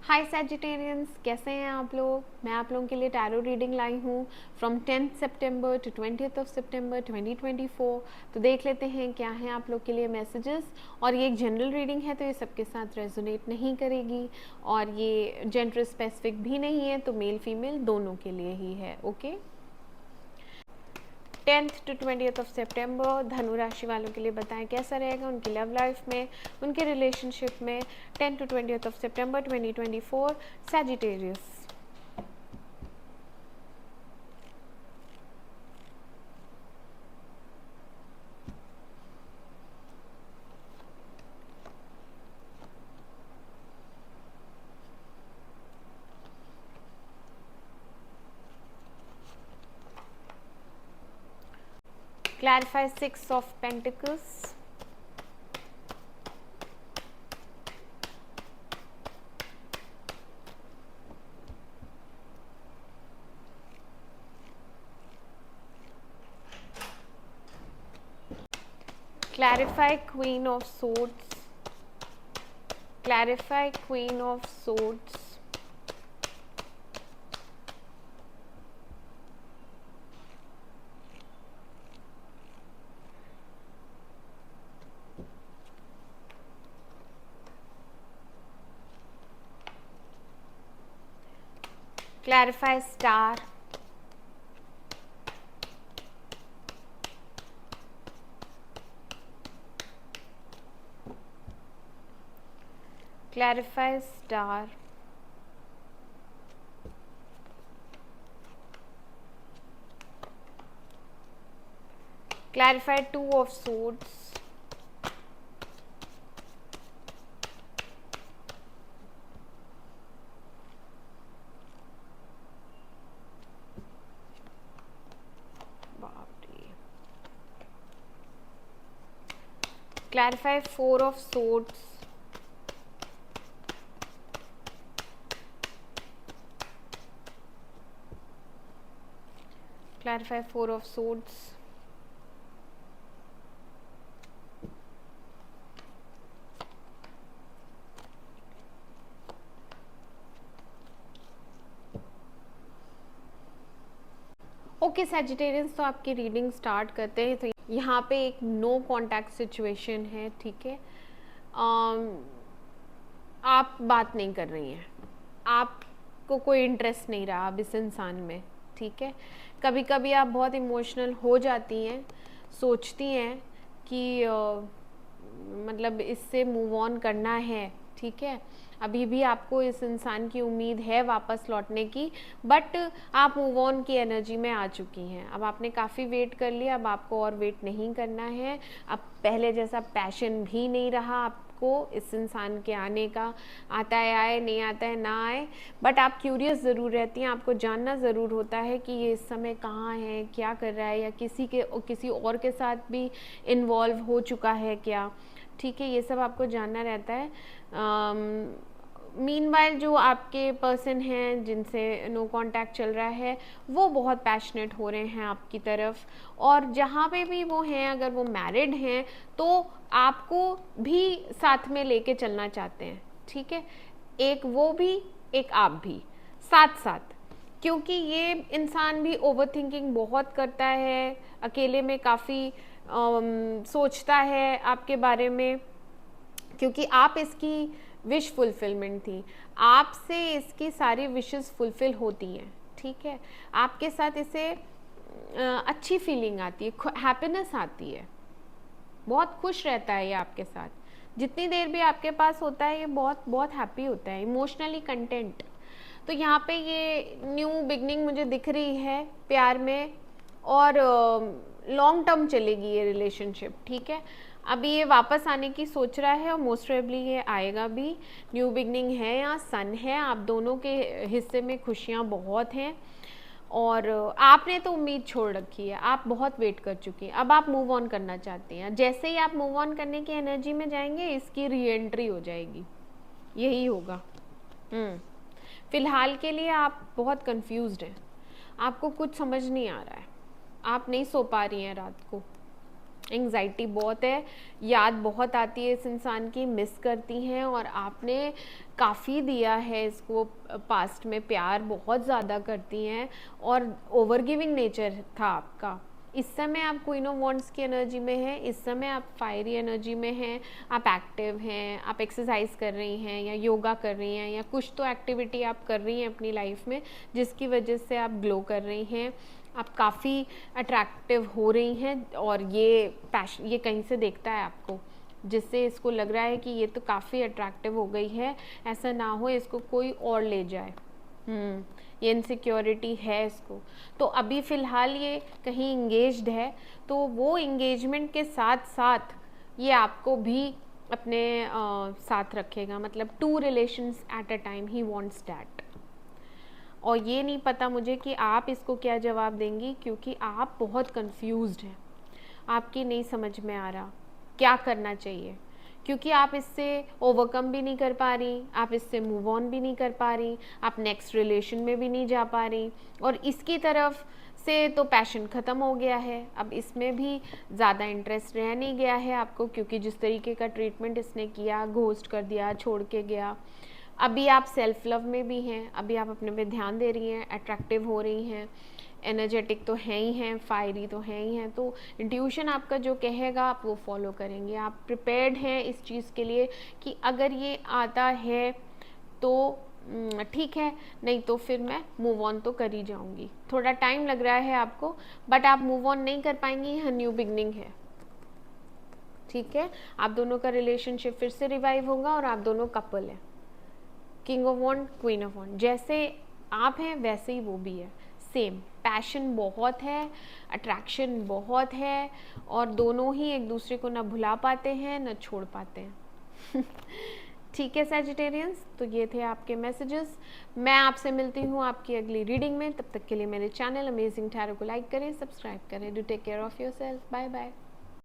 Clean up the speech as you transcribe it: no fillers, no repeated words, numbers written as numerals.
हाय Sagittarians, कैसे हैं आप लोग। मैं आप लोगों के लिए टैरो रीडिंग लाई हूँ from 10th September to 20th of सितंबर 2024। तो देख लेते हैं क्या है आप लोग के लिए मैसेजेस। और ये एक जनरल रीडिंग है तो ये सबके साथ रेजोनेट नहीं करेगी, और ये जेंडर स्पेसिफिक भी नहीं है, तो मेल फीमेल दोनों के लिए ही है। Okay 10th to 20th of सितंबर धनु राशि वालों के लिए बताएं कैसा रहेगा उनकी लव लाइफ में, उनके रिलेशनशिप में। 10 to 20th of September 2024 Sagittarius. Clarify Six of Pentacles. Clarify Queen of Swords. Clarify Queen of Swords. Clarify Star. Clarify Star. Clarify Two of Swords. Clarify Four of Swords. Clarify Four of Swords. Okay Sagittarians, तो आपकी reading start करते हैं। तो यहाँ पे एक no contact situation है, ठीक है। आप बात नहीं कर रही हैं, आपको कोई इंटरेस्ट नहीं रहा अब इस इंसान में, ठीक है। कभी कभी आप बहुत इमोशनल हो जाती हैं, सोचती हैं कि मतलब इससे मूव ऑन करना है, ठीक है। अभी भी आपको इस इंसान की उम्मीद है वापस लौटने की, बट आप मूव ऑन की एनर्जी में आ चुकी हैं। अब आपने काफ़ी वेट कर लिया, अब आपको और वेट नहीं करना है। अब पहले जैसा पैशन भी नहीं रहा आपको इस इंसान के आने का। आता है आए, नहीं आता है ना आए, बट आप क्यूरियस ज़रूर रहती हैं। आपको जानना ज़रूर होता है कि ये इस समय कहाँ है, क्या कर रहा है, या किसी और के साथ भी इन्वॉल्व हो चुका है क्या, ठीक है। ये सब आपको जानना रहता है। मीनवाइल जो आपके पर्सन हैं जिनसे नो कांटेक्ट चल रहा है, वो बहुत पैशनेट हो रहे हैं आपकी तरफ। और जहाँ पे भी वो हैं, अगर वो मैरिड हैं तो आपको भी साथ में लेके चलना चाहते हैं, ठीक है। एक वो भी, एक आप भी, साथ साथ। क्योंकि ये इंसान भी ओवर थिंकिंग बहुत करता है, अकेले में काफ़ी सोचता है आपके बारे में, क्योंकि आप इसकी विश फुलफिलमेंट थी। आपसे इसकी सारी विशेस फुलफिल होती हैं, ठीक है। आपके साथ इसे अच्छी फीलिंग आती है, हैप्पीनेस आती है, बहुत खुश रहता है ये आपके साथ। जितनी देर भी आपके पास होता है ये बहुत बहुत हैप्पी होता है, इमोशनली कंटेंट। तो यहाँ पे ये न्यू बिगनिंग मुझे दिख रही है प्यार में, और लॉन्ग टर्म चलेगी ये रिलेशनशिप, ठीक है। अभी ये वापस आने की सोच रहा है और मोस्ट प्रोबेबली ये आएगा भी। न्यू बिगनिंग है, यहाँ सन है, आप दोनों के हिस्से में खुशियाँ बहुत हैं। और आपने तो उम्मीद छोड़ रखी है, आप बहुत वेट कर चुकी हैं, अब आप मूव ऑन करना चाहती हैं। जैसे ही आप मूव ऑन करने की एनर्जी में जाएंगे, इसकी री एंट्री हो जाएगी, यही होगा। फिलहाल के लिए आप बहुत कंफ्यूज्ड हैं, आपको कुछ समझ नहीं आ रहा है, आप नहीं सो पा रही हैं रात को, एंग्जाइटी बहुत है, याद बहुत आती है इस इंसान की, मिस करती हैं, और आपने काफ़ी दिया है इसको पास्ट में, प्यार बहुत ज़्यादा करती हैं और ओवर गिविंग नेचर था आपका। इस समय आप क्वीन ऑफ वॉन्ड्स की एनर्जी में हैं, इस समय आप फायरी एनर्जी में हैं, आप एक्टिव हैं, आप एक्सरसाइज कर रही हैं या योगा कर रही हैं या कुछ तो एक्टिविटी आप कर रही हैं अपनी लाइफ में जिसकी वजह से आप ग्लो कर रही हैं, आप काफ़ी अट्रैक्टिव हो रही हैं, और ये कहीं से देखता है आपको, जिससे इसको लग रहा है कि ये तो काफ़ी अट्रैक्टिव हो गई है, ऐसा ना हो इसको कोई और ले जाए। ये इनसिक्योरिटी है इसको। तो अभी फ़िलहाल ये कहीं इंगेज्ड है, तो वो इंगेजमेंट के साथ साथ ये आपको भी अपने साथ रखेगा, मतलब 2 relations at a time he wants that. और ये नहीं पता मुझे कि आप इसको क्या जवाब देंगी, क्योंकि आप बहुत कंफ्यूज्ड हैं, आपकी नहीं समझ में आ रहा क्या करना चाहिए, क्योंकि आप इससे ओवरकम भी नहीं कर पा रही, आप इससे मूव ऑन भी नहीं कर पा रही, आप नेक्स्ट रिलेशन में भी नहीं जा पा रही, और इसकी तरफ से तो पैशन ख़त्म हो गया है, अब इसमें भी ज़्यादा इंटरेस्ट रह नहीं गया है आपको, क्योंकि जिस तरीके का ट्रीटमेंट इसने किया, घोस्ट कर दिया, छोड़ के गया। अभी आप सेल्फ लव में भी हैं, अभी आप अपने पे ध्यान दे रही हैं, अट्रैक्टिव हो रही हैं, एनर्जेटिक तो हैं ही हैं, फायरी तो हैं ही हैं, तो इंट्यूशन आपका जो कहेगा आप वो फॉलो करेंगे। आप प्रिपेयर्ड हैं इस चीज़ के लिए कि अगर ये आता है तो ठीक है, नहीं तो फिर मैं मूव ऑन तो कर ही जाऊंगी। थोड़ा टाइम लग रहा है आपको, बट आप मूव ऑन नहीं कर पाएंगी, यह न्यू बिगनिंग है, ठीक है। आप दोनों का रिलेशनशिप फिर से रिवाइव होगा और आप दोनों कपल हैं। King of wand, queen of wand, जैसे आप हैं वैसे ही वो भी है, सेम। पैशन बहुत है, अट्रैक्शन बहुत है, और दोनों ही एक दूसरे को ना भुला पाते हैं ना छोड़ पाते हैं। ठीक है सैजिटेरियंस, तो ये थे आपके मैसेजेस। मैं आपसे मिलती हूँ आपकी अगली रीडिंग में, तब तक के लिए मेरे चैनल अमेजिंग टैरो को लाइक करें, सब्सक्राइब करें। Do take care of yourself, bye bye.